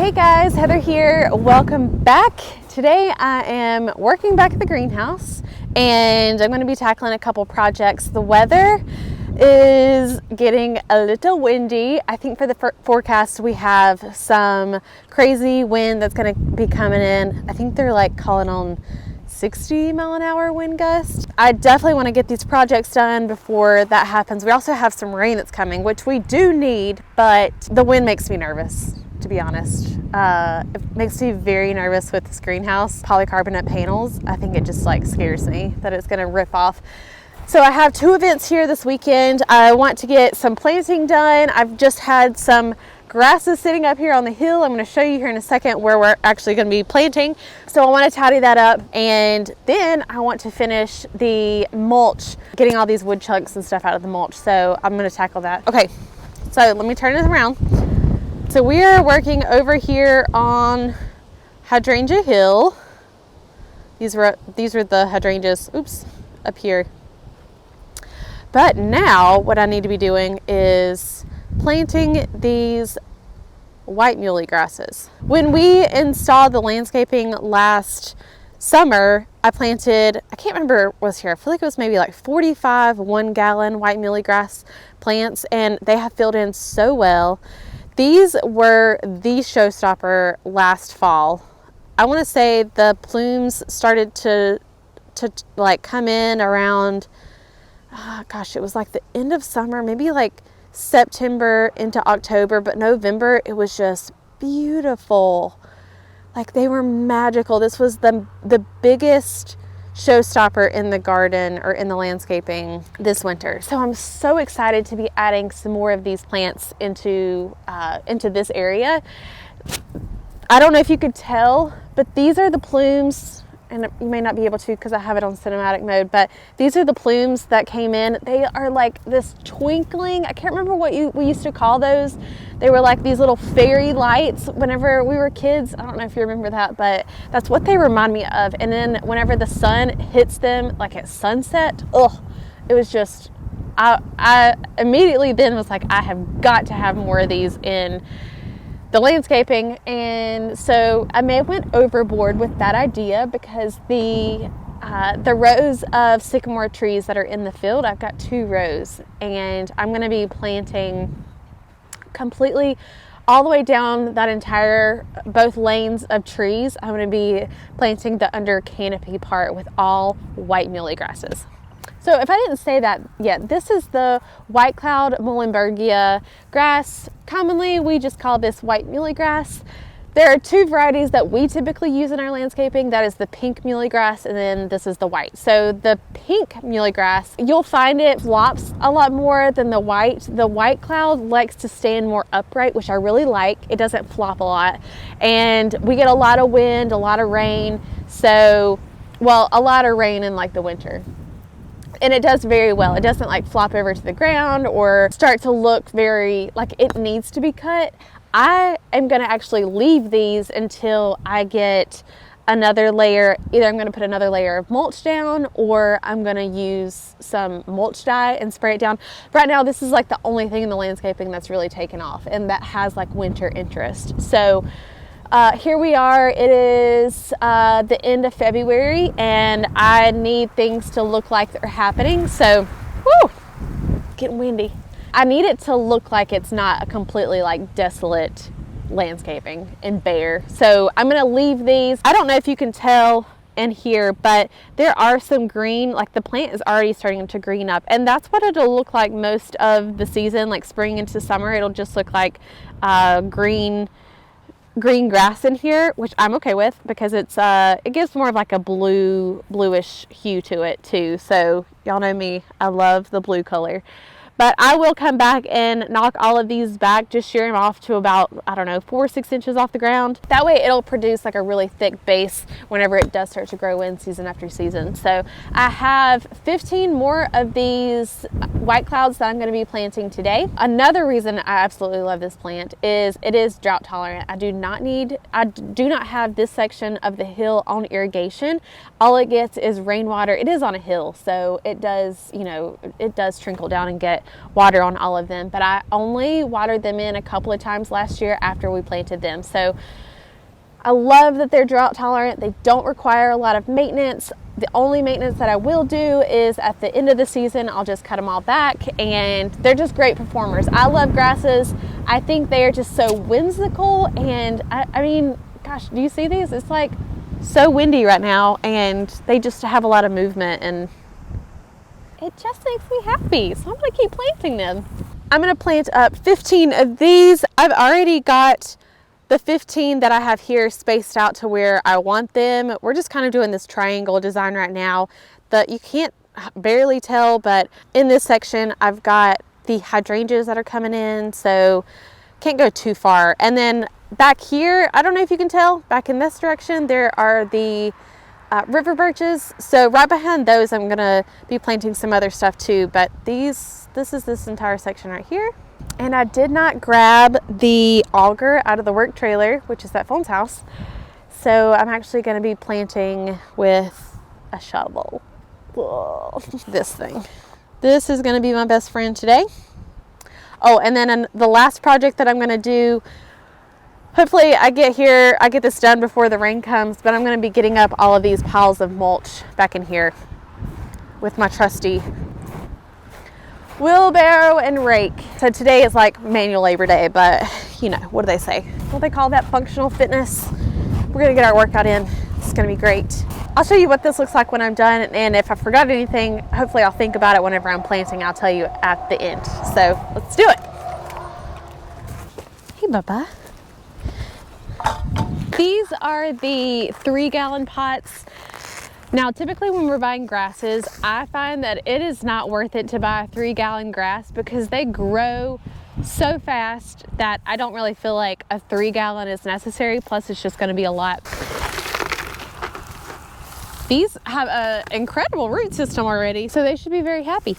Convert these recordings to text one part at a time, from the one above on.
Hey guys, Heather here. Welcome back. Today I am working back at the greenhouse and I'm going to be tackling a couple projects. The weather is getting a little windy. I think for the forecast we have some crazy wind that's going to be coming in. I think they're like calling on 60 mile an hour wind gust. I definitely want to get these projects done before that happens. We also have some rain that's coming, which we do need, but the wind makes me nervous, to be honest. It makes me very nervous with this greenhouse. Polycarbonate panels, I think it just like scares me that it's gonna rip off. So I have two events here this weekend. I want to get some planting done. I've just had some grasses sitting up here on the hill. I'm going to show you here in a second where we're actually going to be planting. So I want to tidy that up, and then I want to finish the mulch, getting all these wood chunks and stuff out of the mulch. So I'm going to tackle that. Okay, so let me turn it around. So we are working over here on Hydrangea Hill. These were the hydrangeas, up here. But now what I need to be doing is planting these white muhly grasses. When we installed the landscaping last summer, I planted, I can't remember what was here, I feel like it was maybe like 45 1-gallon white muhly grass plants, and they have filled in so well. These were the showstopper last fall. I want to say the plumes started to like come in around, it was like the end of summer, maybe like September into October, but November it was just beautiful. Like they were magical. This was the biggest showstopper in the garden or in the landscaping this winter. So I'm so excited to be adding some more of these plants into this area. I don't know if you could tell, but these are the plumes. And you may not be able to because I have it on cinematic mode, but these are the plumes that came in. They are like this twinkling, I can't remember what we used to call those. They were like these little fairy lights whenever we were kids. I don't know if you remember that, but that's what they remind me of. And then whenever the sun hits them, like at sunset, it was just, I immediately then was like, I have got to have more of these in the landscaping. And so I may have went overboard with that idea because the rows of sycamore trees that are in the field, I've got 2 rows, and I'm going to be planting completely all the way down that entire, both lanes of trees. I'm going to be planting the under canopy part with all white muhly grasses. So if I didn't say that yet, this is the white cloud Muhlenbergia grass. Commonly, we just call this white muhly grass. There are 2 varieties that we typically use in our landscaping. That is the pink muhly grass, and then this is the white. So the pink muhly grass, you'll find it flops a lot more than the white. The white cloud likes to stand more upright, which I really like. It doesn't flop a lot. And we get a lot of wind, a lot of rain. So, well, a lot of rain in like the winter. And it does very well. It doesn't like flop over to the ground or start to look very like it needs to be cut. I am going to actually leave these until I get another layer. Either I'm going to put another layer of mulch down, or I'm going to use some mulch dye and spray it down. Right now, this is like the only thing in the landscaping that's really taken off and that has like winter interest. So here we are. It is the end of February, and I need things to look like they're happening. So, getting windy. I need it to look like it's not a completely like desolate landscaping and bare. So I'm going to leave these. I don't know if you can tell in here, but there are some green, like the plant is already starting to green up, and that's what it'll look like most of the season, like spring into summer. It'll just look like green grass in here, which I'm okay with because it's it gives more of like a bluish hue to it too. So y'all know me, I love the blue color. But I will come back and knock all of these back, just shear them off to about, 4 or 6 inches off the ground. That way it'll produce like a really thick base whenever it does start to grow in season after season. So I have 15 more of these white clouds that I'm going to be planting today. Another reason I absolutely love this plant is it is drought tolerant. I do not have this section of the hill on irrigation. All it gets is rainwater. It is on a hill, so it does trickle down and get water on all of them, but I only watered them in a couple of times last year after we planted them. So I love that they're drought tolerant. They don't require a lot of maintenance. The only maintenance that I will do is at the end of the season. I'll just cut them all back, and they're just great performers. I love grasses. I think they are just so whimsical, and I mean, gosh, do you see these? It's like so windy right now, and they just have a lot of movement, and it just makes me happy. So I'm gonna keep planting them. I'm gonna plant up 15 of these. I've already got the 15 that I have here spaced out to where I want them. We're just kind of doing this triangle design right now that you can't barely tell, but in this section I've got the hydrangeas that are coming in, so can't go too far. And then back here, I don't know if you can tell, back in this direction there are the river birches. So right behind those I'm gonna be planting some other stuff too, but this is this entire section right here. And I did not grab the auger out of the work trailer, which is at Phone's house. So I'm actually going to be planting with a shovel. Whoa. This thing. This is going to be my best friend today. Oh, and then the last project that I'm going to do, hopefully I get this done before the rain comes, but I'm going to be getting up all of these piles of mulch back in here with my trusty wheelbarrow and rake. So today is like manual labor day, but you know, what do they say? What do they call that? Functional fitness. We're gonna get our workout in. It's gonna be great. I'll show you what this looks like when I'm done, and if I forgot anything, hopefully I'll think about it whenever I'm planting. I'll tell you at the end. So let's do it. Hey, Bubba. These are the 3-gallon pots. Now, typically when we're buying grasses, I find that it is not worth it to buy a 3-gallon grass because they grow so fast that I don't really feel like a 3-gallon is necessary. Plus, it's just going to be a lot. These have an incredible root system already, so they should be very happy.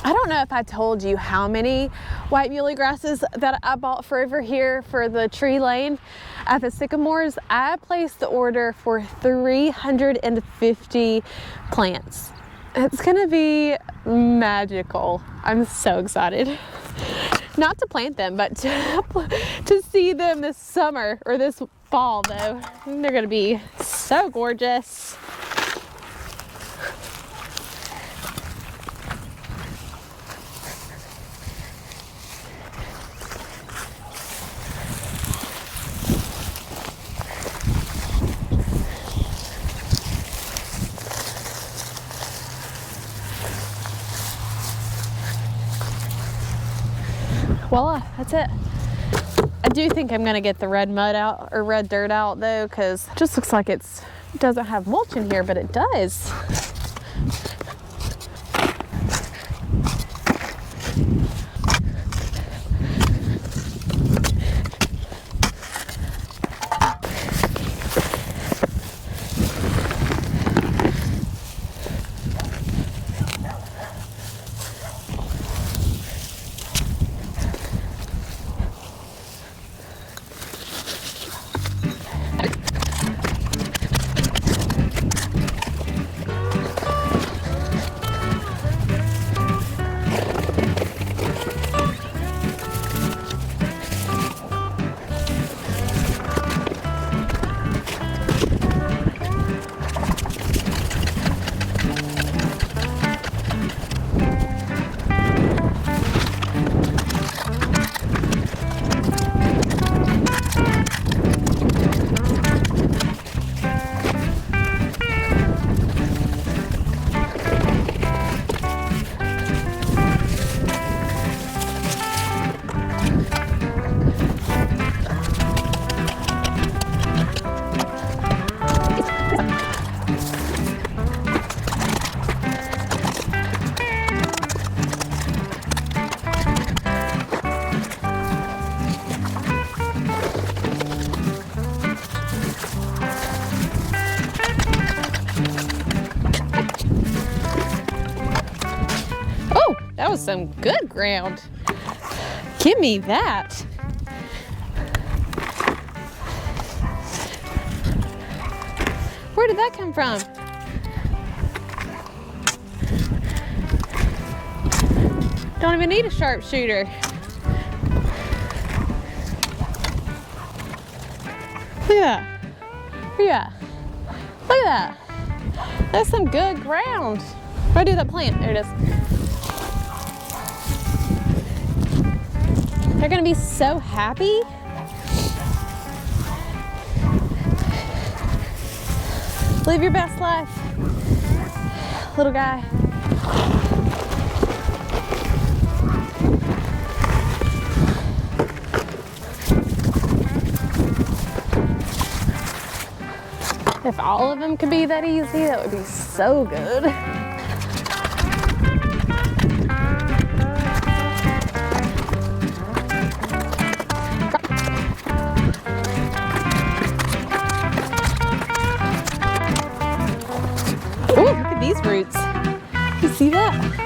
I don't know if I told you how many white muhly grasses that I bought for over here for the tree lane at the sycamores. I placed the order for 350 plants. It's gonna be magical. I'm so excited. Not to plant them, but to see them this summer or this fall though. They're gonna be so gorgeous. Voila, that's it. I do think I'm gonna get the red mud out or red dirt out though, because it just looks like it doesn't have mulch in here, but it does. some good ground. Give me that. Where did that come from? Don't even need a sharpshooter. Look at that. Where you at? Look at that. That's some good ground. Where do that plant? There it is. They're gonna be so happy. Live your best life, little guy. If all of them could be that easy, that would be so good. Ooh, look at these roots. You see that?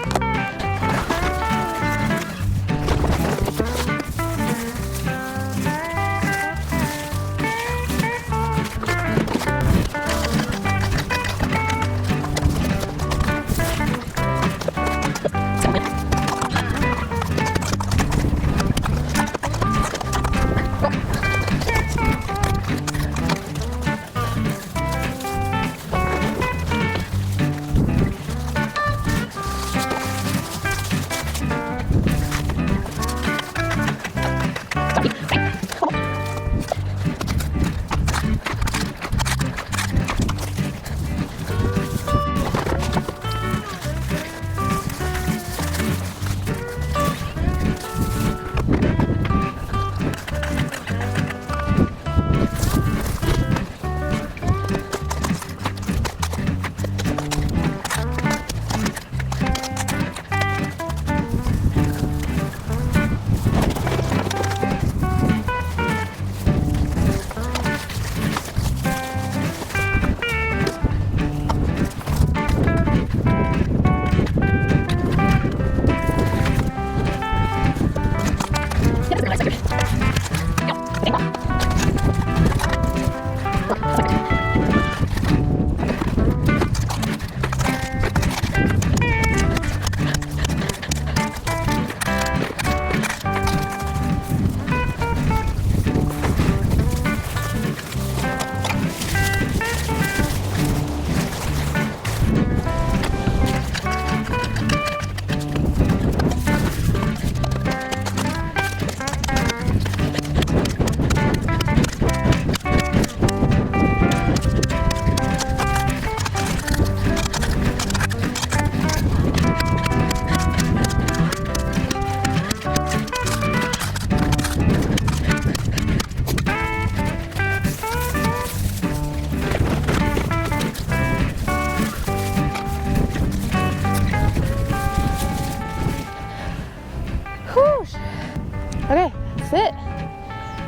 Okay, that's it.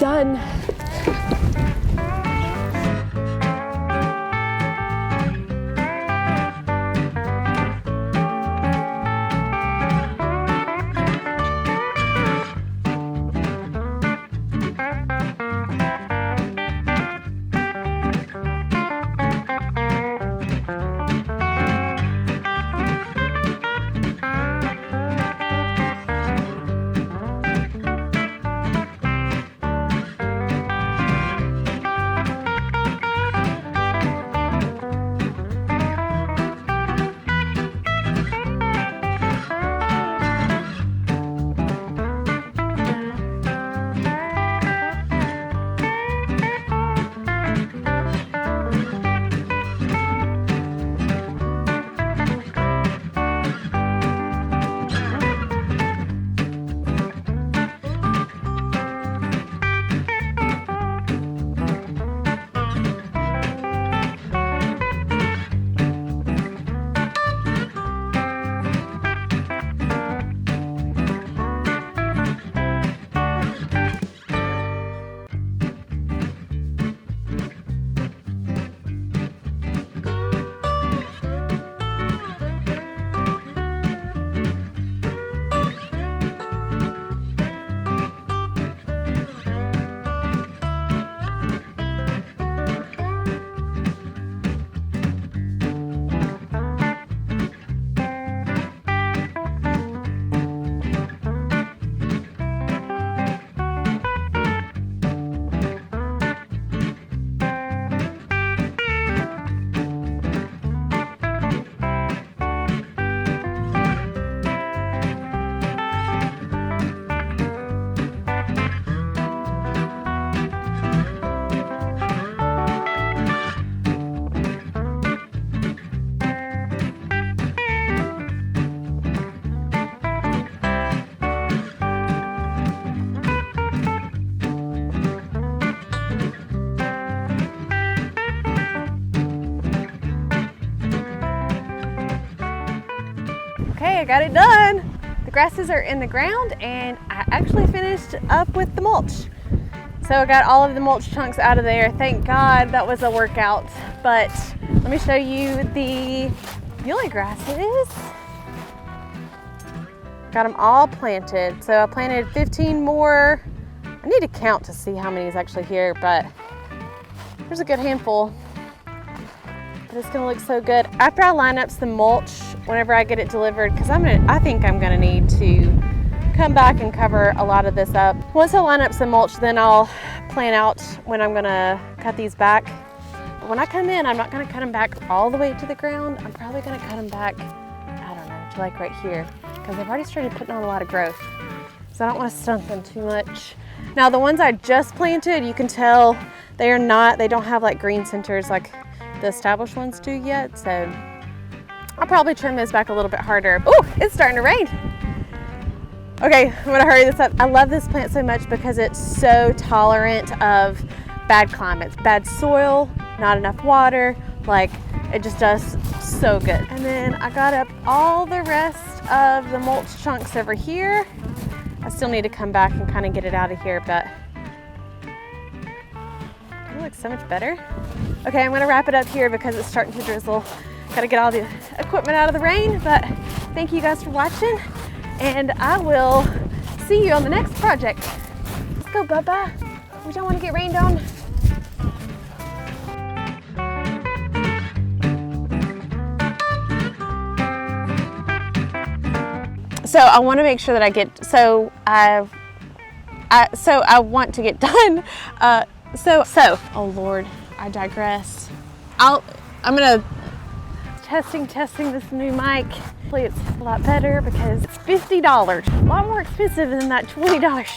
Done. I got it done. The grasses are in the ground and I actually finished up with the mulch. So I got all of the mulch chunks out of there. Thank God that was a workout. But let me show you the Muhly grasses. Got them all planted. So I planted 15 more. I need to count to see how many is actually here, but there's a good handful. But it's gonna look so good. After I line up some mulch, whenever I get it delivered, because I think I'm gonna need to come back and cover a lot of this up. Once I line up some mulch, then I'll plan out when I'm gonna cut these back. But when I come in, I'm not gonna cut them back all the way to the ground. I'm probably gonna cut them back, I don't know, to like right here, because they've already started putting on a lot of growth. So I don't wanna stunt them too much. Now the ones I just planted, you can tell they don't have like green centers like the established ones do yet. So I'll probably trim those back a little bit harder. Oh, it's starting to rain. Okay, I'm gonna hurry this up. I love this plant so much because it's so tolerant of bad climates, bad soil, not enough water. Like, it just does so good. And then I got up all the rest of the mulch chunks over here. I still need to come back and kind of get it out of here, but it looks so much better. Okay, I'm gonna wrap it up here because it's starting to drizzle. Gotta get all the equipment out of the rain, but thank you guys for watching, and I will see you on the next project. Let's go, Bubba. We don't want to get rained on. So I want to make sure that I get, I want to get done. Oh Lord, I digress. I'm gonna testing this new mic. Hopefully it's a lot better because it's $50, a lot more expensive than that $20 shit.